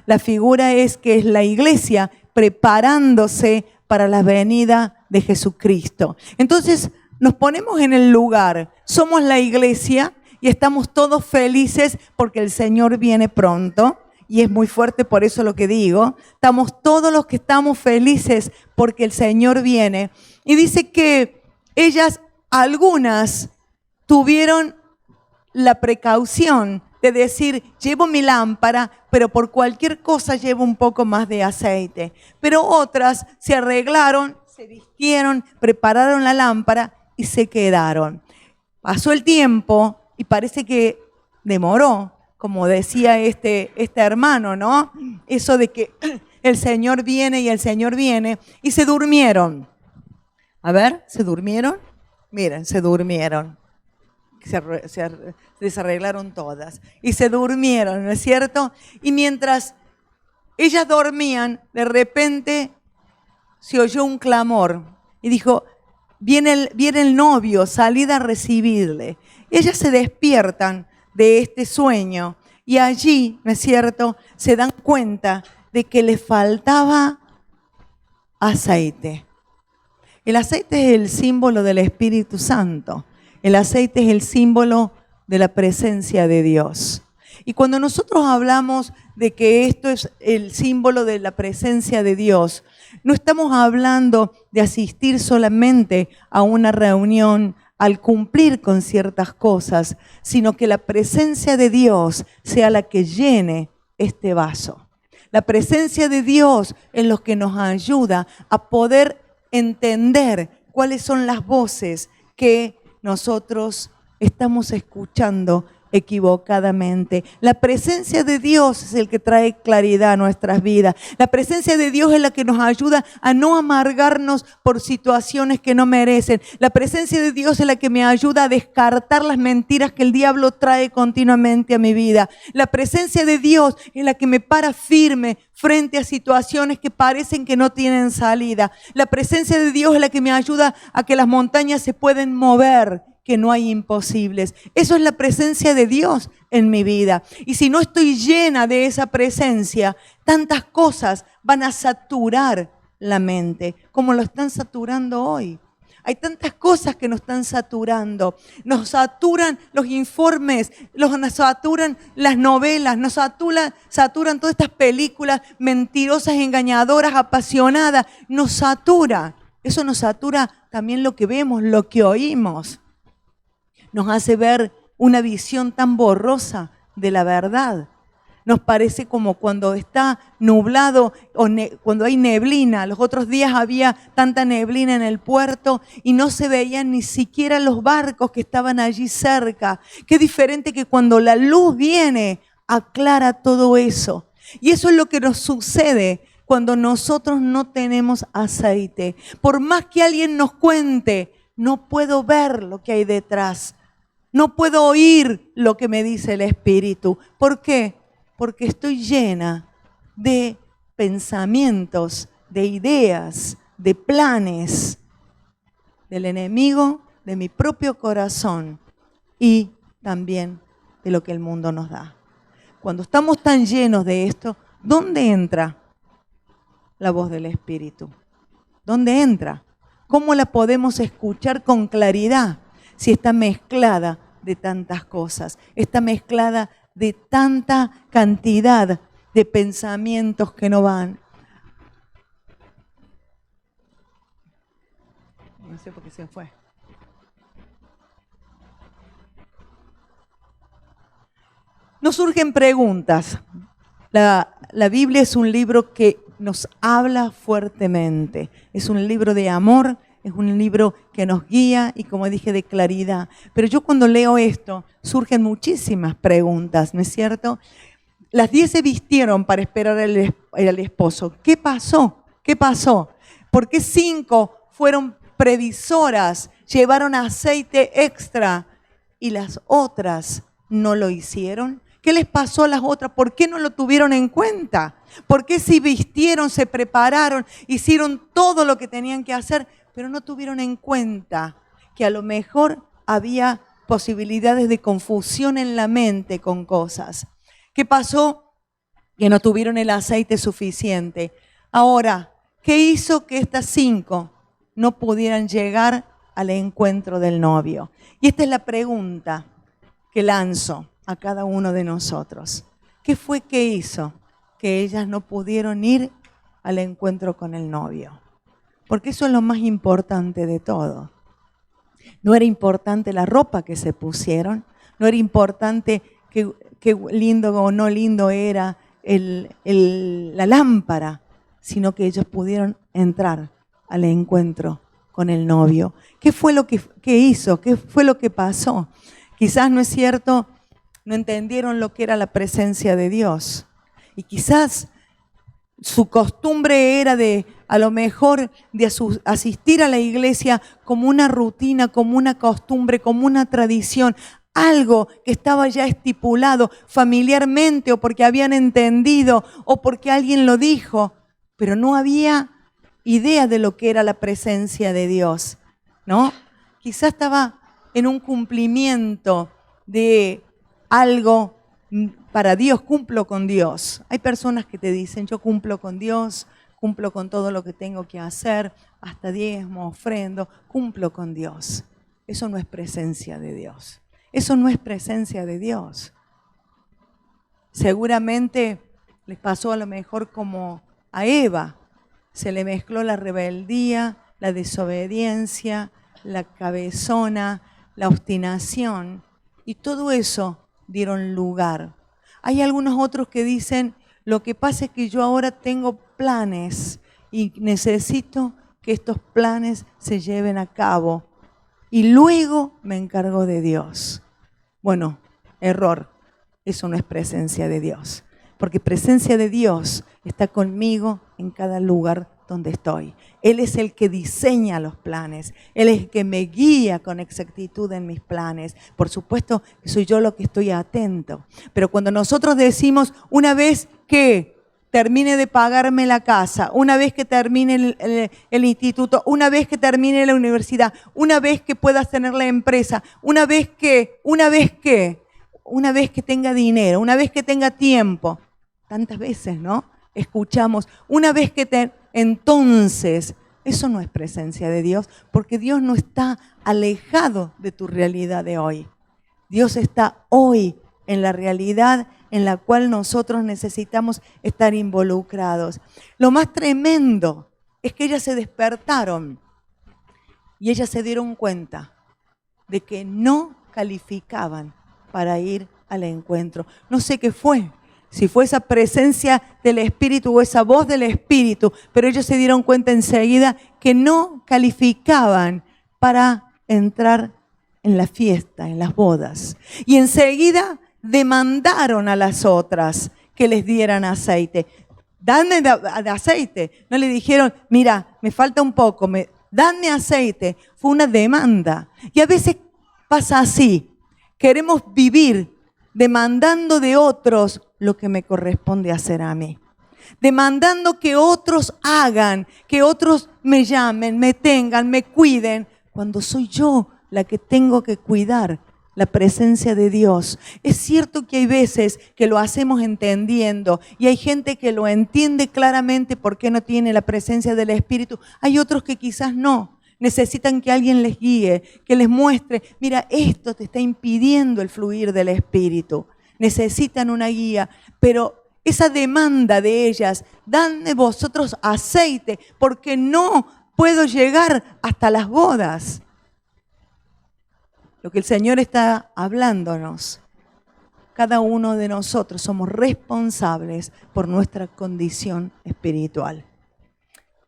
La figura es que es la iglesia preparándose para la venida de Jesucristo. Entonces nos ponemos en el lugar. Somos la iglesia y estamos todos felices porque el Señor viene pronto. Y es muy fuerte por eso lo que digo. Estamos todos los que estamos felices porque el Señor viene. Y dice que ellas, algunas, tuvieron la precaución de decir, llevo mi lámpara, pero por cualquier cosa llevo un poco más de aceite. Pero otras se arreglaron, se vistieron, prepararon la lámpara y se quedaron. Pasó el tiempo y parece que demoró, como decía este hermano, ¿no? Eso de que el Señor viene y el Señor viene, y se durmieron. A ver, ¿se durmieron? Miren, se durmieron. Se desarreglaron todas y se durmieron, ¿no es cierto? Y mientras ellas dormían, de repente se oyó un clamor y dijo, viene el novio, salid a recibirle. Y ellas se despiertan de este sueño y allí, ¿no es cierto?, se dan cuenta de que les faltaba aceite. El aceite es el símbolo del Espíritu Santo. El aceite es el símbolo de la presencia de Dios. Y cuando nosotros hablamos de que esto es el símbolo de la presencia de Dios, no estamos hablando de asistir solamente a una reunión al cumplir con ciertas cosas, sino que la presencia de Dios sea la que llene este vaso. La presencia de Dios es lo que nos ayuda a poder entender cuáles son las voces que nosotros estamos escuchando equivocadamente. La presencia de Dios es el que trae claridad a nuestras vidas. La presencia de Dios es la que nos ayuda a no amargarnos por situaciones que no merecen. La presencia de Dios es la que me ayuda a descartar las mentiras que el diablo trae continuamente a mi vida. La presencia de Dios es la que me para firme frente a situaciones que parecen que no tienen salida. La presencia de Dios es la que me ayuda a que las montañas se pueden mover, que no hay imposibles. Eso es la presencia de Dios en mi vida. Y si no estoy llena de esa presencia, tantas cosas van a saturar la mente, como lo están saturando hoy. Hay tantas cosas que nos están saturando. Nos saturan los informes, nos saturan las novelas, nos saturan todas estas películas mentirosas, engañadoras, apasionadas. Nos satura. Eso nos satura también lo que vemos, lo que oímos. Nos hace ver una visión tan borrosa de la verdad. Nos parece como cuando está nublado o cuando hay neblina. Los otros días había tanta neblina en el puerto y no se veían ni siquiera los barcos que estaban allí cerca. Qué diferente que cuando la luz viene, aclara todo eso. Y eso es lo que nos sucede cuando nosotros no tenemos aceite. Por más que alguien nos cuente, no puedo ver lo que hay detrás. No puedo oír lo que me dice el Espíritu. ¿Por qué? Porque estoy llena de pensamientos, de ideas, de planes del enemigo, de mi propio corazón y también de lo que el mundo nos da. Cuando estamos tan llenos de esto, ¿dónde entra la voz del Espíritu? ¿Dónde entra? ¿Cómo la podemos escuchar con claridad si está mezclada de tantas cosas? Está mezclada de tanta cantidad de pensamientos que no van. No sé por qué se fue. Nos surgen preguntas. La Biblia es un libro que nos habla fuertemente. Es un libro de amor, es un libro que nos guía y, como dije, de claridad. Pero yo cuando leo esto, surgen muchísimas preguntas, ¿no es cierto? Las 10 se vistieron para esperar al esposo. ¿Qué pasó? ¿Qué pasó? ¿Por qué 5 fueron previsoras, llevaron aceite extra y las otras no lo hicieron? ¿Qué les pasó a las otras? ¿Por qué no lo tuvieron en cuenta? ¿Por qué si vistieron, se prepararon, hicieron todo lo que tenían que hacer, pero no tuvieron en cuenta que a lo mejor había posibilidades de confusión en la mente con cosas? ¿Qué pasó? Que no tuvieron el aceite suficiente. Ahora, ¿qué hizo que estas 5 no pudieran llegar al encuentro del novio? Y esta es la pregunta que lanzo a cada uno de nosotros. ¿Qué fue que hizo que ellas no pudieron ir al encuentro con el novio? Porque eso es lo más importante de todo. No era importante la ropa que se pusieron, no era importante qué lindo o no lindo era la lámpara, sino que ellos pudieron entrar al encuentro con el novio. ¿Qué fue lo que hizo? ¿Qué fue lo que pasó? Quizás, no es cierto, no entendieron lo que era la presencia de Dios. Y quizás su costumbre era a lo mejor de asistir a la iglesia como una rutina, como una costumbre, como una tradición, algo que estaba ya estipulado familiarmente o porque habían entendido o porque alguien lo dijo, pero no había idea de lo que era la presencia de Dios, ¿no? Quizás estaba en un cumplimiento de algo para Dios, cumplo con Dios. Hay personas que te dicen, yo cumplo con Dios, cumplo con todo lo que tengo que hacer, hasta diezmo, ofrendo, cumplo con Dios. Eso no es presencia de Dios. Eso no es presencia de Dios. Seguramente les pasó a lo mejor como a Eva. Se le mezcló la rebeldía, la desobediencia, la cabezona, la obstinación. Y todo eso dieron lugar. Hay algunos otros que dicen, lo que pasa es que yo ahora tengo planes y necesito que estos planes se lleven a cabo. Y luego me encargo de Dios. Bueno, error. Eso no es presencia de Dios. Porque presencia de Dios está conmigo en cada lugar donde estoy. Él es el que diseña los planes. Él es el que me guía con exactitud en mis planes. Por supuesto que soy yo lo que estoy atento. Pero cuando nosotros decimos una vez que termine de pagarme la casa, una vez que termine el instituto, una vez que termine la universidad, una vez que puedas tener la empresa, una vez que tenga dinero, una vez que tenga tiempo. Tantas veces, ¿no? Escuchamos, una vez que entonces, eso no es presencia de Dios, porque Dios no está alejado de tu realidad de hoy. Dios está hoy en la realidad en la cual nosotros necesitamos estar involucrados. Lo más tremendo es que ellas se despertaron y ellas se dieron cuenta de que no calificaban para ir al encuentro. No sé qué fue, si fue esa presencia del Espíritu o esa voz del Espíritu, pero ellos se dieron cuenta enseguida que no calificaban para entrar en la fiesta, en las bodas. Y enseguida demandaron a las otras que les dieran aceite. Dame de aceite. No le dijeron, mira, me falta un poco, dame aceite. Fue una demanda. Y a veces pasa así. Queremos vivir demandando de otros lo que me corresponde hacer a mí. Demandando que otros hagan, que otros me llamen, me tengan, me cuiden, cuando soy yo la que tengo que cuidar la presencia de Dios. Es cierto que hay veces que lo hacemos entendiendo y hay gente que lo entiende claramente porque no tiene la presencia del Espíritu. Hay otros que quizás no. Necesitan que alguien les guíe, que les muestre, mira, esto te está impidiendo el fluir del Espíritu. Necesitan una guía, pero esa demanda de ellas, dadme vosotros aceite, porque no puedo llegar hasta las bodas. Lo que el Señor está hablándonos, cada uno de nosotros somos responsables por nuestra condición espiritual.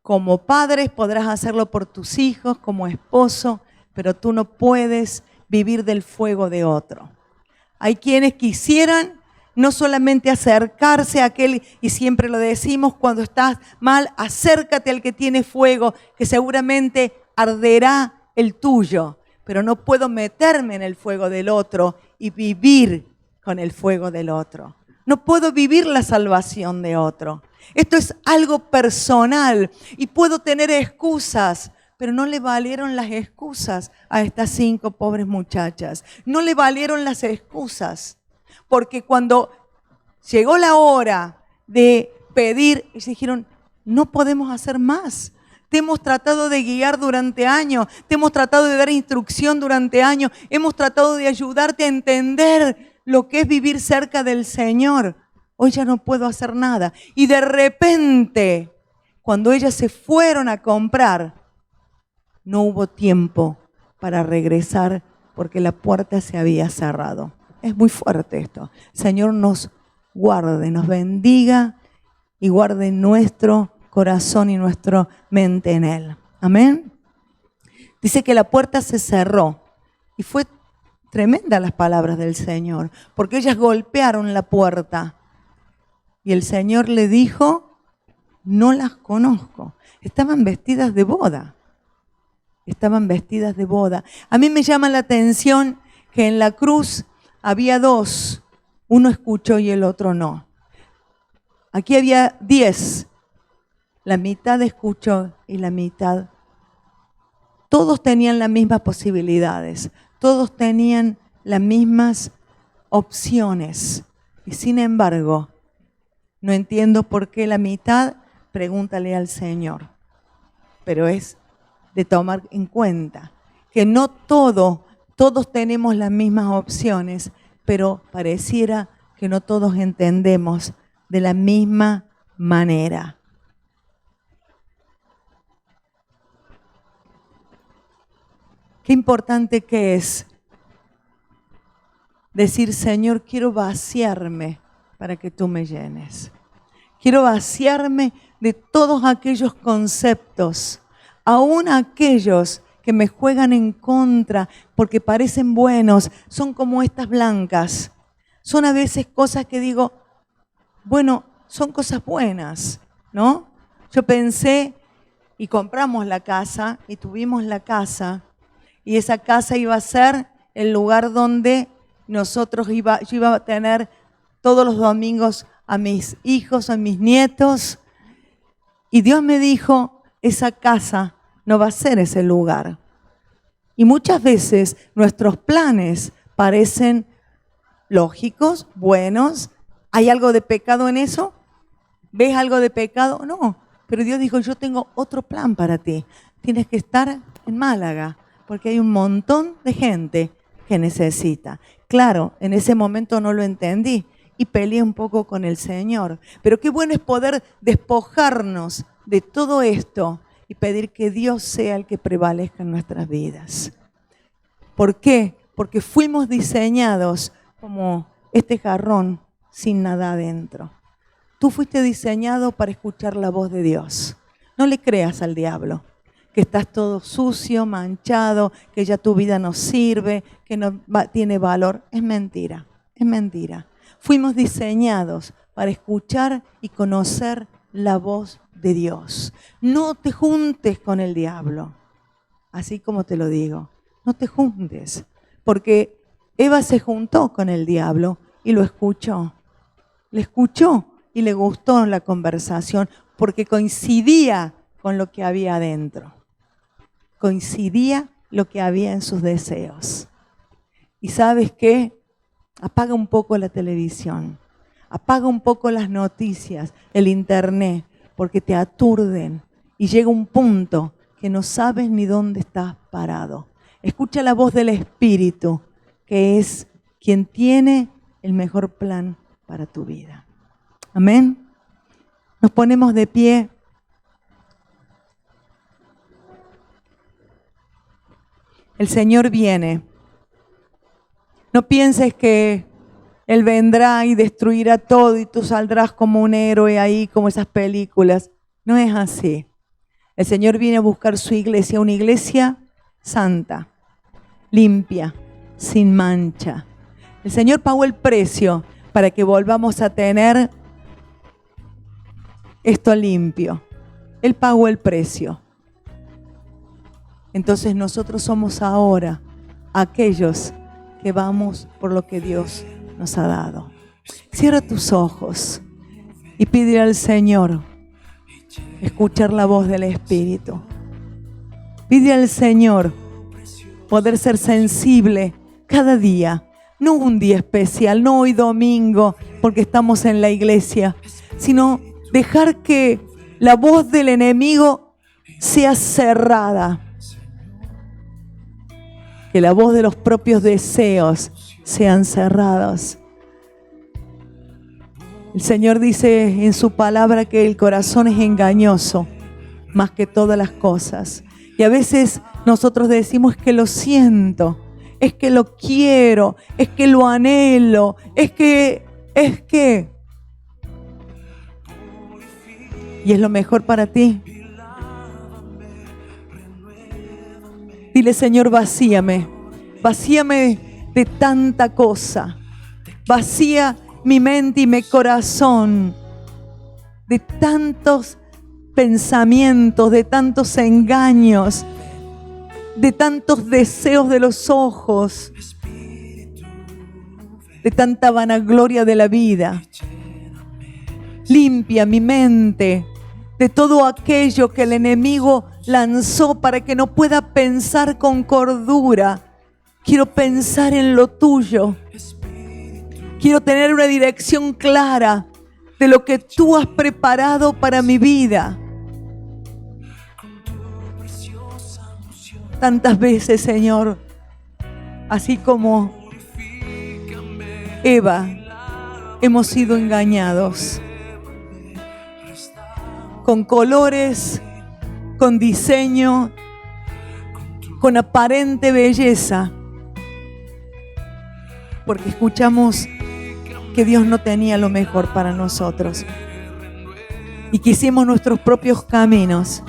Como padres podrás hacerlo por tus hijos, como esposo, pero tú no puedes vivir del fuego de otro. Hay quienes quisieran no solamente acercarse a aquel, y siempre lo decimos, cuando estás mal, acércate al que tiene fuego, que seguramente arderá el tuyo. Pero no puedo meterme en el fuego del otro y vivir con el fuego del otro. No puedo vivir la salvación de otro. Esto es algo personal y puedo tener excusas, pero no le valieron las excusas a estas 5 pobres muchachas. No le valieron las excusas, porque cuando llegó la hora de pedir, ellos dijeron, no podemos hacer más. Te hemos tratado de guiar durante años, te hemos tratado de dar instrucción durante años, hemos tratado de ayudarte a entender lo que es vivir cerca del Señor. Hoy ya no puedo hacer nada. Y de repente, cuando ellas se fueron a comprar, no hubo tiempo para regresar porque la puerta se había cerrado. Es muy fuerte esto. Señor nos guarde, nos bendiga y guarde nuestro corazón y nuestra mente en Él. Amén. Dice que la puerta se cerró y fue tremenda las palabras del Señor, porque ellas golpearon la puerta y el Señor le dijo, no las conozco. Estaban vestidas de boda. Estaban vestidas de boda. A mí me llama la atención que en la cruz había 2. Uno escuchó y el otro no. Aquí había 10. La mitad escuchó y la mitad. Todos tenían las mismas posibilidades. Todos tenían las mismas opciones. Y sin embargo, no entiendo por qué la mitad, pregúntale al Señor. Pero es de tomar en cuenta que no todos tenemos las mismas opciones, pero pareciera que no todos entendemos de la misma manera. Qué importante que es decir, Señor, quiero vaciarme para que tú me llenes. Quiero vaciarme de todos aquellos conceptos, aún aquellos que me juegan en contra porque parecen buenos, son como estas blancas. Son a veces cosas que digo, bueno, son cosas buenas, ¿no? Yo pensé y compramos la casa y tuvimos la casa y esa casa iba a ser el lugar donde yo iba a tener todos los domingos a mis hijos, a mis nietos. Y Dios me dijo, esa casa no va a ser ese lugar. Y muchas veces nuestros planes parecen lógicos, buenos. ¿Hay algo de pecado en eso? ¿Ves algo de pecado? No. Pero Dios dijo, yo tengo otro plan para ti. Tienes que estar en Málaga, porque hay un montón de gente que necesita. Claro, en ese momento no lo entendí y peleé un poco con el Señor. Pero qué bueno es poder despojarnos de todo esto y pedir que Dios sea el que prevalezca en nuestras vidas. ¿Por qué? Porque fuimos diseñados como este jarrón sin nada adentro. Tú fuiste diseñado para escuchar la voz de Dios. No le creas al diablo, que estás todo sucio, manchado, que ya tu vida no sirve, que no tiene valor. Es mentira, es mentira. Fuimos diseñados para escuchar y conocer la voz de Dios. No te juntes con el diablo, así como te lo digo. No te juntes, porque Eva se juntó con el diablo y lo escuchó. Le escuchó y le gustó la conversación porque coincidía con lo que había adentro. Coincidía lo que había en sus deseos. ¿Y sabes qué? Apaga un poco la televisión, apaga un poco las noticias, el internet, porque te aturden y llega un punto que no sabes ni dónde estás parado. Escucha la voz del Espíritu, que es quien tiene el mejor plan para tu vida. Amén. Nos ponemos de pie. El Señor viene. No pienses que Él vendrá y destruirá todo y tú saldrás como un héroe ahí, como esas películas. No es así. El Señor viene a buscar su iglesia, una iglesia santa, limpia, sin mancha. El Señor pagó el precio para que volvamos a tener esto limpio. Él pagó el precio. Entonces nosotros somos ahora aquellos que vamos por lo que Dios nos ha dado. Cierra tus ojos y pide al Señor escuchar la voz del Espíritu. Pide al Señor poder ser sensible cada día, no un día especial, no hoy domingo porque estamos en la iglesia, sino dejar que la voz del enemigo sea cerrada. Que la voz de los propios deseos sean cerrados. El Señor dice en su palabra que el corazón es engañoso más que todas las cosas. Y a veces nosotros decimos que lo siento, es que lo quiero, es que lo anhelo, es que. Y es lo mejor para ti. Dile, Señor, vacíame de tanta cosa. Vacía mi mente y mi corazón de tantos pensamientos, de tantos engaños, de tantos deseos de los ojos, de tanta vanagloria de la vida. Limpia mi mente de todo aquello que el enemigo lanzó para que no pueda pensar con cordura. Quiero pensar en lo tuyo. Quiero tener una dirección clara de lo que tú has preparado para mi vida. Tantas veces, Señor, así como Eva, hemos sido engañados con colores, con diseño, con aparente belleza, porque escuchamos que Dios no tenía lo mejor para nosotros y que hicimos nuestros propios caminos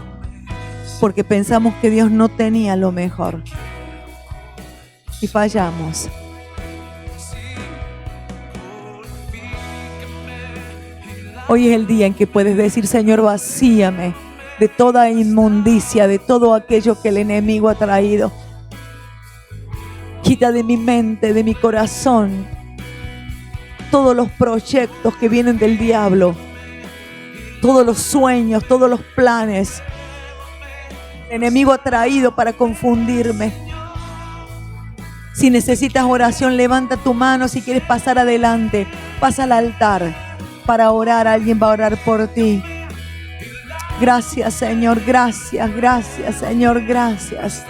porque pensamos que Dios no tenía lo mejor y fallamos. Hoy es el día en que puedes decir, Señor, vacíame de toda inmundicia, de todo aquello que el enemigo ha traído. Quita de mi mente, de mi corazón, todos los proyectos que vienen del diablo, todos los sueños, todos los planes. El enemigo ha traído para confundirme. Si necesitas oración, levanta tu mano. Si quieres pasar adelante, pasa al altar para orar. Alguien va a orar por ti. Gracias, Señor. Gracias, gracias, Señor. Gracias.